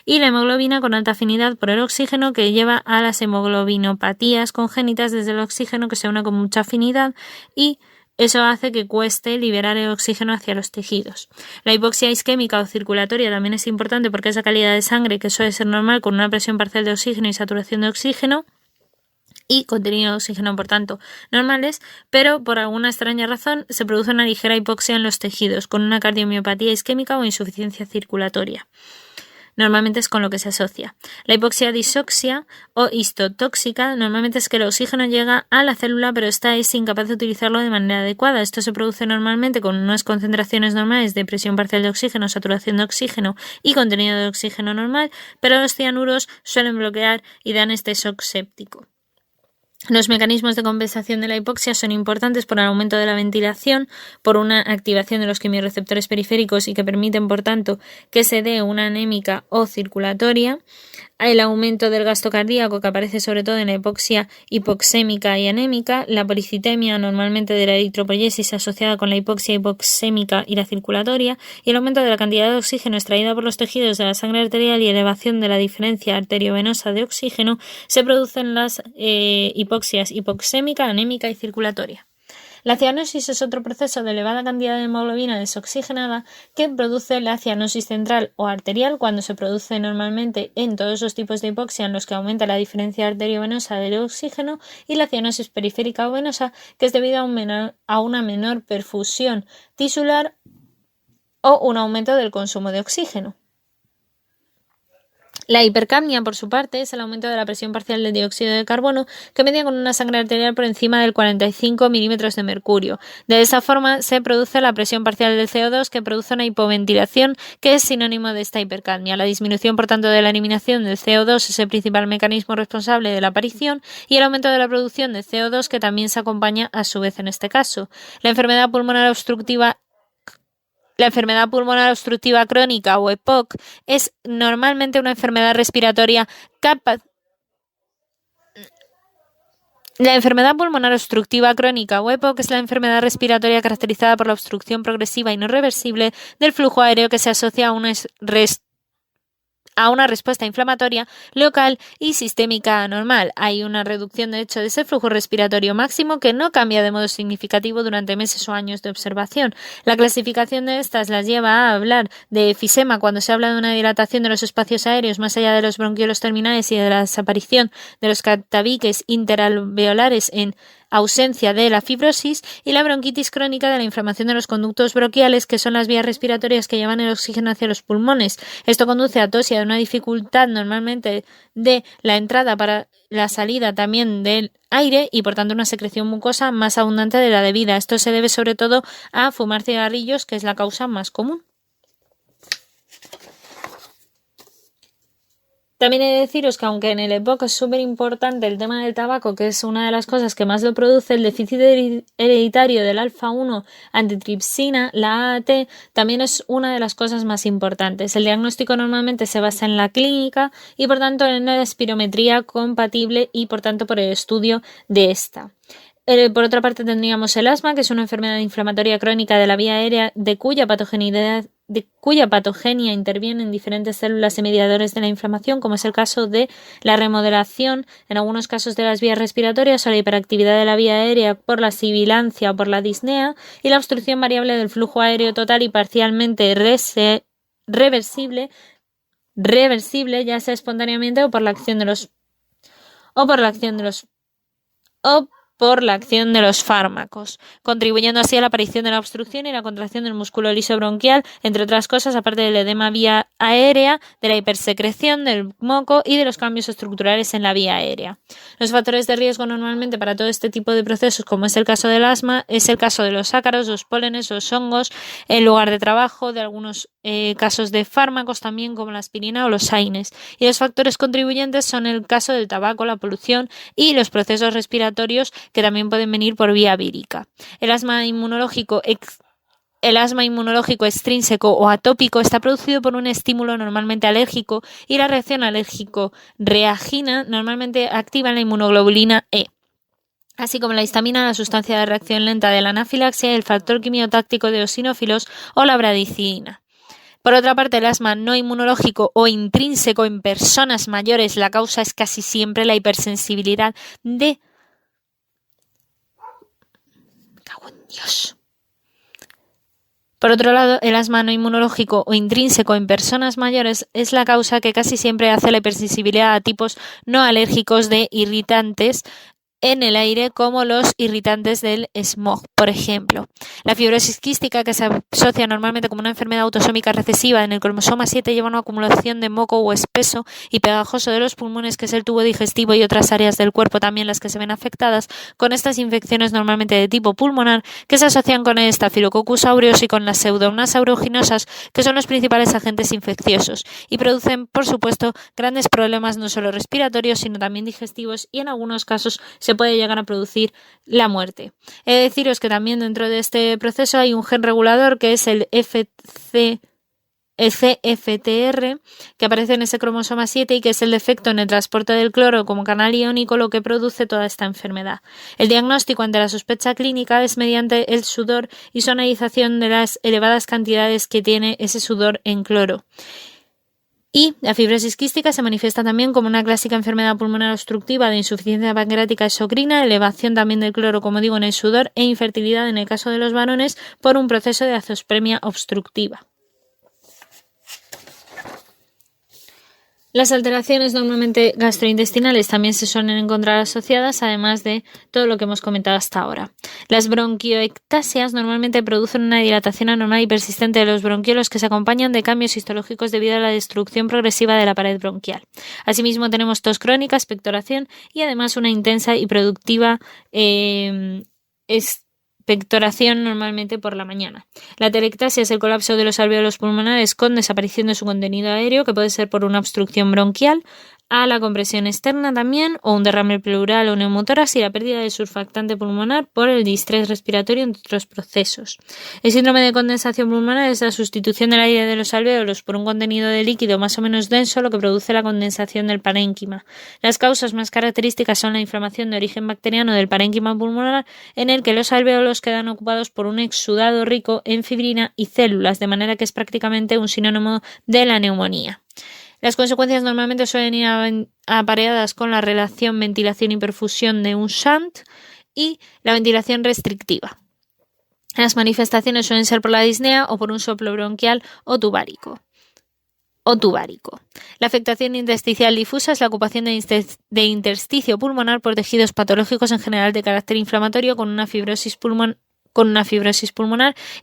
y la hemoglobina con alta afinidad por el oxígeno, que lleva a las hemoglobinopatías congénitas desde el oxígeno, que se une con mucha afinidad, y eso hace que cueste liberar el oxígeno hacia los tejidos. La hipoxia isquémica o circulatoria también es importante porque es la calidad de sangre que suele ser normal con una presión parcial de oxígeno y saturación de oxígeno y contenido de oxígeno, por tanto, normales, pero por alguna extraña razón se produce una ligera hipoxia en los tejidos, con una cardiomiopatía isquémica o insuficiencia circulatoria. Normalmente es con lo que se asocia. La hipoxia disoxia o histotóxica normalmente es que el oxígeno llega a la célula, pero esta es incapaz de utilizarlo de manera adecuada. Esto se produce normalmente con unas concentraciones normales de presión parcial de oxígeno, saturación de oxígeno y contenido de oxígeno normal, pero los cianuros suelen bloquear y dan este shock séptico. Los mecanismos de compensación de la hipoxia son importantes por el aumento de la ventilación, por una activación de los quimiorreceptores periféricos y que permiten, por tanto, que se dé una anémica o circulatoria, el aumento del gasto cardíaco, que aparece sobre todo en la hipoxia hipoxémica y anémica, la policitemia, normalmente de la eritropoyesis asociada con la hipoxia hipoxémica y la circulatoria, y el aumento de la cantidad de oxígeno extraída por los tejidos de la sangre arterial y elevación de la diferencia arteriovenosa de oxígeno, se producen las hipoxias hipoxémica, anémica y circulatoria. La cianosis es otro proceso de elevada cantidad de hemoglobina desoxigenada que produce la cianosis central o arterial, cuando se produce normalmente en todos los tipos de hipoxia en los que aumenta la diferencia arteriovenosa del oxígeno, y la cianosis periférica o venosa, que es debido a una menor perfusión tisular o un aumento del consumo de oxígeno. La hipercapnia, por su parte, es el aumento de la presión parcial del dióxido de carbono, que media con una sangre arterial por encima del 45 milímetros de mercurio. De esa forma se produce la presión parcial del CO2, que produce una hipoventilación, que es sinónimo de esta hipercapnia. La disminución, por tanto, de la eliminación del CO2 es el principal mecanismo responsable de la aparición, y el aumento de la producción de CO2, que también se acompaña a su vez en este caso. La enfermedad pulmonar obstructiva crónica o EPOC es normalmente una enfermedad respiratoria La enfermedad pulmonar obstructiva crónica o EPOC es la enfermedad respiratoria caracterizada por la obstrucción progresiva y no reversible del flujo aéreo, que se asocia a una respuesta inflamatoria local y sistémica anormal. Hay una reducción, de hecho, de ese flujo respiratorio máximo que no cambia de modo significativo durante meses o años de observación. La clasificación de estas las lleva a hablar de efisema cuando se habla de una dilatación de los espacios aéreos más allá de los bronquiolos terminales y de la desaparición de los catabiques interalveolares en ausencia de la fibrosis, y la bronquitis crónica de la inflamación de los conductos bronquiales, que son las vías respiratorias que llevan el oxígeno hacia los pulmones. Esto conduce a tos y a una dificultad normalmente de la entrada para la salida también del aire y por tanto una secreción mucosa más abundante de la debida. Esto se debe sobre todo a fumar cigarrillos, que es la causa más común. También he de deciros que aunque en el EPOC es súper importante el tema del tabaco, que es una de las cosas que más lo produce, el déficit hereditario del alfa-1 antitripsina, la AAT, también es una de las cosas más importantes. El diagnóstico normalmente se basa en la clínica y por tanto en la espirometría compatible y por tanto por el estudio de esta. Por otra parte tendríamos el asma, que es una enfermedad inflamatoria crónica de la vía aérea de cuya patogenia interviene en diferentes células y mediadores de la inflamación, como es el caso de la remodelación, en algunos casos de las vías respiratorias, o la hiperactividad de la vía aérea por la sibilancia o por la disnea, y la obstrucción variable del flujo aéreo total y parcialmente reversible, ya sea espontáneamente o por la acción de los fármacos, contribuyendo así a la aparición de la obstrucción y la contracción del músculo liso bronquial, entre otras cosas, aparte del edema vía aérea, de la hipersecreción del moco y de los cambios estructurales en la vía aérea. Los factores de riesgo normalmente para todo este tipo de procesos, como es el caso del asma, es el caso de los ácaros, los pólenes, los hongos, el lugar de trabajo, de algunos casos de fármacos también como la aspirina o los AINES. Y los factores contribuyentes son el caso del tabaco, la polución y los procesos respiratorios que también pueden venir por vía vírica. El asma inmunológico extrínseco o atópico está producido por un estímulo normalmente alérgico y la reacción alérgico-reagina normalmente activa la inmunoglobulina E, así como la histamina, la sustancia de reacción lenta de la anafilaxia, el factor quimiotáctico de eosinófilos o la bradicina. Por otra parte, el asma no inmunológico o intrínseco en personas mayores, la causa es casi siempre la hipersensibilidad de... Me cago en Dios. Por otro lado, el asma no inmunológico o intrínseco en personas mayores es la causa que casi siempre hace la hipersensibilidad a tipos no alérgicos de irritantes en el aire, como los irritantes del smog, por ejemplo. La fibrosis quística, que se asocia normalmente como una enfermedad autosómica recesiva en el cromosoma 7, lleva una acumulación de moco o espeso y pegajoso de los pulmones, que es el tubo digestivo, y otras áreas del cuerpo también las que se ven afectadas con estas infecciones normalmente de tipo pulmonar, que se asocian con el Staphylococcus aureus y con las pseudomonas aeruginosas, que son los principales agentes infecciosos y producen, por supuesto, grandes problemas no solo respiratorios, sino también digestivos, y en algunos casos se puede llegar a producir la muerte. He de deciros que también dentro de este proceso hay un gen regulador, que es el CFTR, que aparece en ese cromosoma 7 y que es el defecto en el transporte del cloro como canal iónico lo que produce toda esta enfermedad. El diagnóstico ante la sospecha clínica es mediante el sudor y sonorización de las elevadas cantidades que tiene ese sudor en cloro. Y la fibrosis quística se manifiesta también como una clásica enfermedad pulmonar obstructiva de insuficiencia pancreática exocrina, elevación también del cloro, como digo, en el sudor, e infertilidad en el caso de los varones por un proceso de azoospermia obstructiva. Las alteraciones normalmente gastrointestinales también se suelen encontrar asociadas, además de todo lo que hemos comentado hasta ahora. Las bronquioectasias normalmente producen una dilatación anormal y persistente de los bronquiolos que se acompañan de cambios histológicos debido a la destrucción progresiva de la pared bronquial. Asimismo tenemos tos crónica, expectoración y además una intensa y productiva expectoración normalmente por la mañana. La atelectasia es el colapso de los alvéolos pulmonares con desaparición de su contenido aéreo, que puede ser por una obstrucción bronquial, a la compresión externa también, o un derrame pleural o neumotórax, y la pérdida del surfactante pulmonar por el distrés respiratorio, entre otros procesos. El síndrome de condensación pulmonar es la sustitución del aire de los alvéolos por un contenido de líquido más o menos denso, lo que produce la condensación del parénquima. Las causas más características son la inflamación de origen bacteriano del parénquima pulmonar, en el que los alvéolos quedan ocupados por un exudado rico en fibrina y células, de manera que es prácticamente un sinónimo de la neumonía. Las consecuencias normalmente suelen ir apareadas con la relación ventilación y perfusión de un shunt y la ventilación restrictiva. Las manifestaciones suelen ser por la disnea o por un soplo bronquial o tubárico. o tubárico. La afectación intersticial difusa es la ocupación de intersticio pulmonar por tejidos patológicos en general de carácter inflamatorio con una fibrosis pulmonar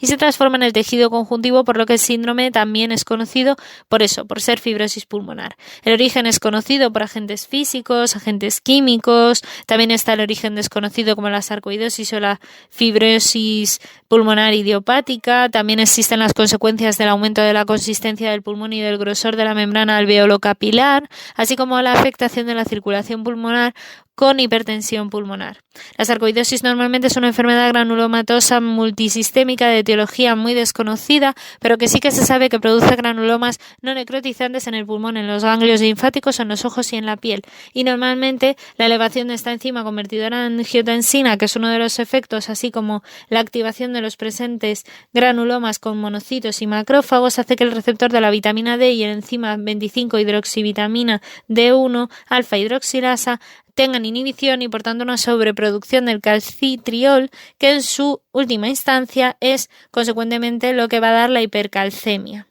y se transforma en el tejido conjuntivo, por lo que el síndrome también es conocido por ser fibrosis pulmonar. El origen es conocido por agentes físicos, agentes químicos, también está el origen desconocido como la sarcoidosis o la fibrosis pulmonar idiopática, también existen las consecuencias del aumento de la consistencia del pulmón y del grosor de la membrana alveolo-capilar, así como la afectación de la circulación pulmonar con hipertensión pulmonar. La sarcoidosis normalmente es una enfermedad granulomatosa multisistémica de etiología muy desconocida, pero que sí que se sabe que produce granulomas no necrotizantes en el pulmón, en los ganglios linfáticos, en los ojos y en la piel. Y normalmente la elevación de esta enzima convertidora en angiotensina, que es uno de los efectos, así como la activación de los presentes granulomas con monocitos y macrófagos, hace que el receptor de la vitamina D y el enzima 25-hidroxivitamina D1 alfa hidroxilasa tengan inhibición y por tanto una sobreproducción del calcitriol, que en su última instancia es consecuentemente lo que va a dar la hipercalcemia.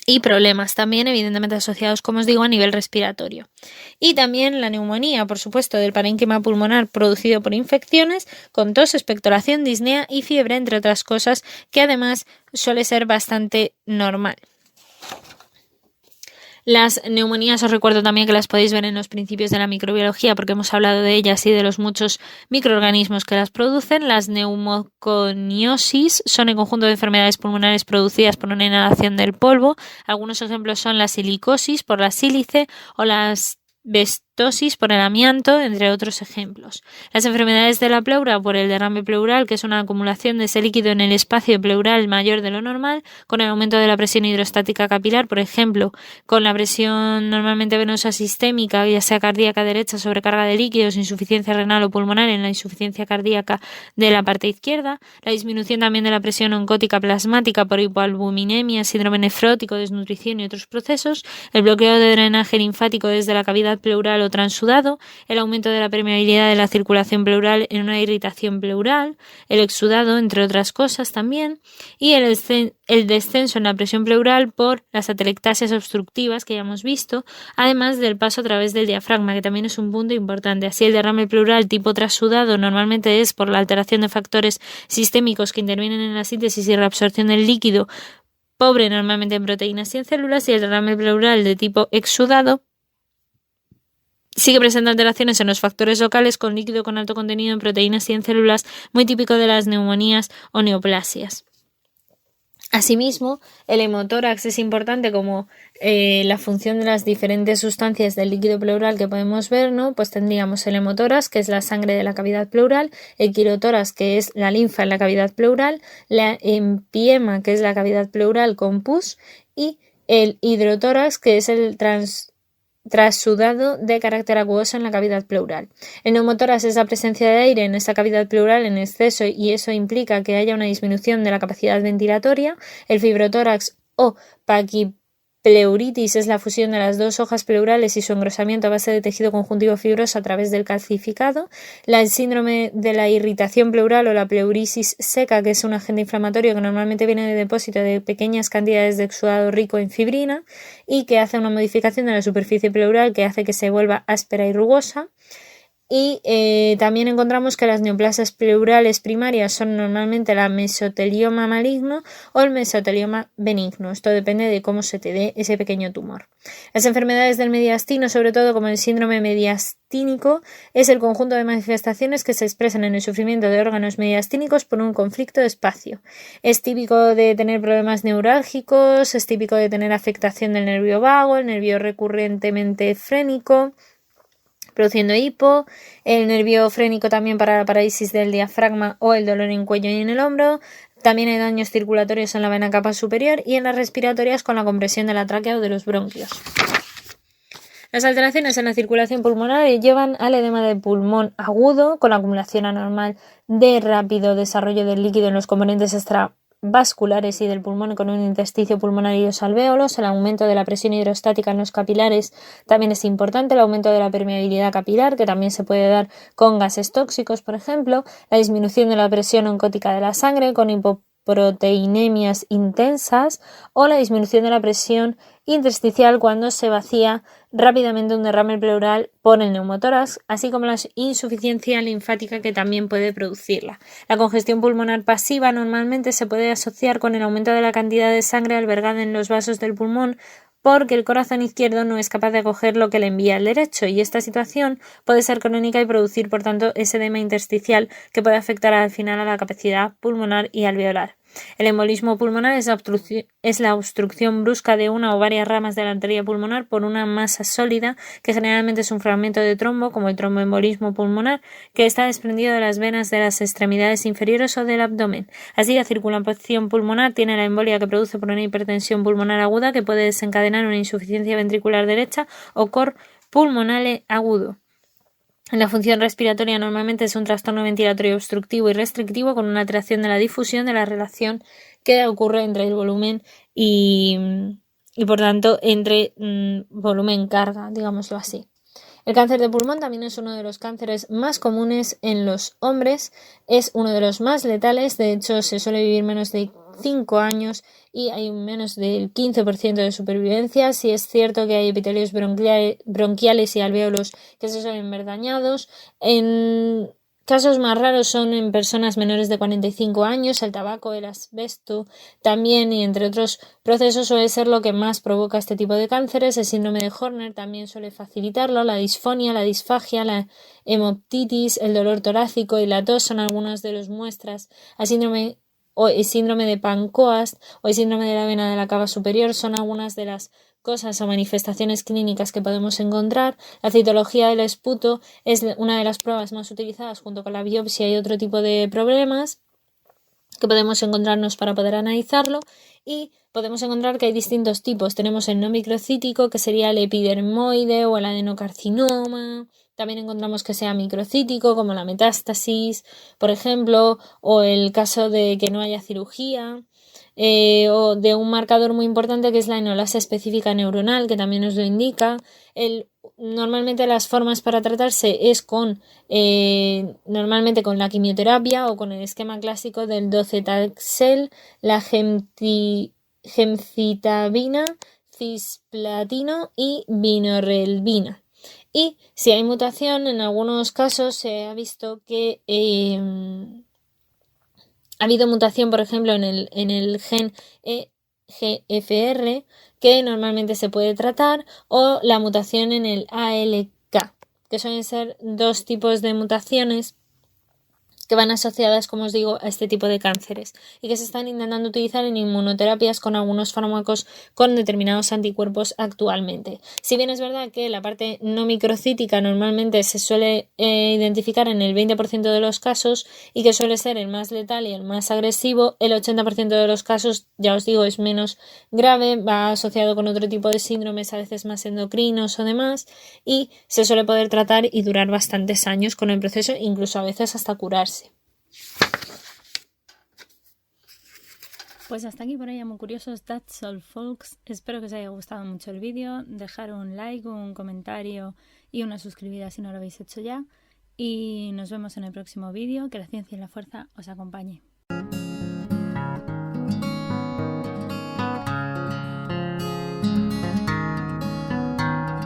Y problemas también evidentemente asociados, como os digo, a nivel respiratorio. Y también la neumonía, por supuesto, del parénquima pulmonar producido por infecciones, con tos, expectoración, disnea y fiebre, entre otras cosas, que además suele ser bastante normal. Las neumonías os recuerdo también que las podéis ver en los principios de la microbiología porque hemos hablado de ellas y de los muchos microorganismos que las producen. Las neumoconiosis son el conjunto de enfermedades pulmonares producidas por una inhalación del polvo. Algunos ejemplos son la silicosis por la sílice o las bestosis por el amianto, entre otros ejemplos. Las enfermedades de la pleura por el derrame pleural, que es una acumulación de ese líquido en el espacio pleural mayor de lo normal, con el aumento de la presión hidrostática capilar, por ejemplo, con la presión normalmente venosa sistémica, ya sea cardíaca derecha, sobrecarga de líquidos, insuficiencia renal o pulmonar en la insuficiencia cardíaca de la parte izquierda, la disminución también de la presión oncótica plasmática por hipoalbuminemia, síndrome nefrótico, desnutrición y otros procesos, el bloqueo de drenaje linfático desde la cavidad pleural o transudado, el aumento de la permeabilidad de la circulación pleural en una irritación pleural, el exudado, entre otras cosas también, y el descenso en la presión pleural por las atelectasias obstructivas que ya hemos visto, además del paso a través del diafragma, que también es un punto importante. Así, el derrame pleural tipo transudado normalmente es por la alteración de factores sistémicos que intervienen en la síntesis y reabsorción del líquido, pobre normalmente en proteínas y en células, y el derrame pleural de tipo exudado sigue presentando alteraciones en los factores locales con líquido con alto contenido en proteínas y en células, muy típico de las neumonías o neoplasias. Asimismo, el hemotórax es importante como la función de las diferentes sustancias del líquido pleural que podemos ver, ¿no? Pues tendríamos el hemotórax, que es la sangre de la cavidad pleural, el quirotórax, que es la linfa en la cavidad pleural, la empiema, que es la cavidad pleural con pus, y el hidrotórax, que es el transudado de carácter acuoso en la cavidad pleural. El neumotórax es la presencia de aire en esta cavidad pleural en exceso y eso implica que haya una disminución de la capacidad ventilatoria. El fibrotórax o paquipleuritis es la fusión de las dos hojas pleurales y su engrosamiento a base de tejido conjuntivo fibroso a través del calcificado. El síndrome de la irritación pleural o la pleurisis seca, que es un agente inflamatorio que normalmente viene de depósito de pequeñas cantidades de exudado rico en fibrina y que hace una modificación de la superficie pleural que hace que se vuelva áspera y rugosa. Y también encontramos que las neoplasias pleurales primarias son normalmente la mesotelioma maligno o el mesotelioma benigno. Esto depende de cómo se te dé ese pequeño tumor. Las enfermedades del mediastino, sobre todo como el síndrome mediastínico, es el conjunto de manifestaciones que se expresan en el sufrimiento de órganos mediastínicos por un conflicto de espacio. Es típico de tener problemas neurálgicos, es típico de tener afectación del nervio vago, el nervio recurrentemente frénico, produciendo hipo, el nervio frénico también para la parálisis del diafragma o el dolor en cuello y en el hombro. También hay daños circulatorios en la vena capa superior y en las respiratorias con la compresión de la tráquea o de los bronquios. Las alteraciones en la circulación pulmonar llevan al edema de pulmón agudo con la acumulación anormal de rápido desarrollo del líquido en los componentes extravasculares y del pulmón con un intersticio pulmonar y los alvéolos. El aumento de la presión hidrostática en los capilares también es importante, el aumento de la permeabilidad capilar, que también se puede dar con gases tóxicos, por ejemplo, la disminución de la presión oncótica de la sangre con proteinemias intensas o la disminución de la presión intersticial cuando se vacía rápidamente un derrame pleural por el neumotórax, así como la insuficiencia linfática que también puede producirla. La congestión pulmonar pasiva normalmente se puede asociar con el aumento de la cantidad de sangre albergada en los vasos del pulmón, porque el corazón izquierdo no es capaz de acoger lo que le envía el derecho, y esta situación puede ser crónica y producir, por tanto, ese edema intersticial que puede afectar al final a la capacidad pulmonar y alveolar. El embolismo pulmonar es la obstrucción brusca de una o varias ramas de la arteria pulmonar por una masa sólida, que generalmente es un fragmento de trombo, como el tromboembolismo pulmonar, que está desprendido de las venas de las extremidades inferiores o del abdomen. Así, la circulación pulmonar tiene la embolia que produce por una hipertensión pulmonar aguda que puede desencadenar una insuficiencia ventricular derecha o cor pulmonale agudo. La función respiratoria normalmente es un trastorno ventilatorio obstructivo y restrictivo con una alteración de la difusión de la relación que ocurre entre el volumen y por tanto entre volumen-carga, digámoslo así. El cáncer de pulmón también es uno de los cánceres más comunes en los hombres, es uno de los más letales, de hecho se suele vivir menos de 5 años y hay menos del 15% de supervivencia. Sí es cierto que hay epitelios bronquiales y alvéolos que se suelen ver dañados. En casos más raros son en personas menores de 45 años, el tabaco, el asbesto también, y entre otros procesos suele ser lo que más provoca este tipo de cánceres. El síndrome de Horner también suele facilitarlo, la disfonía, la disfagia, la hemoptitis, el dolor torácico y la tos son algunas de las muestras. El síndrome de Pancoast o el síndrome de la vena de la cava superior son algunas de las cosas o manifestaciones clínicas que podemos encontrar. La citología del esputo es una de las pruebas más utilizadas junto con la biopsia y otro tipo de problemas que podemos encontrarnos para poder analizarlo, y podemos encontrar que hay distintos tipos. Tenemos el no microcítico, que sería el epidermoide o el adenocarcinoma. También encontramos que sea microcítico, como la metástasis, por ejemplo, o el caso de que no haya cirugía, o de un marcador muy importante que es la enolasia específica neuronal, que también nos lo indica. Normalmente las formas para tratarse es normalmente con la quimioterapia o con el esquema clásico del docetaxel, la gemcitabina, cisplatino y vinorelbina. Y si hay mutación, en algunos casos se ha visto que ha habido mutación, por ejemplo, en el gen EGFR, que normalmente se puede tratar, o la mutación en el ALK, que suelen ser dos tipos de mutaciones que van asociadas, como os digo, a este tipo de cánceres y que se están intentando utilizar en inmunoterapias con algunos fármacos con determinados anticuerpos actualmente. Si bien es verdad que la parte no microcítica normalmente se suele identificar en el 20% de los casos y que suele ser el más letal y el más agresivo, el 80% de los casos, ya os digo, es menos grave, va asociado con otro tipo de síndromes, a veces más endocrinos o demás, y se suele poder tratar y durar bastantes años con el proceso, incluso a veces hasta curarse. Pues hasta aquí por hoy, muy curiosos. That's all, folks. Espero que os haya gustado mucho el vídeo. Dejar un like, un comentario y una suscribida si no lo habéis hecho ya. Y nos vemos en el próximo vídeo. Que la ciencia y la fuerza os acompañe.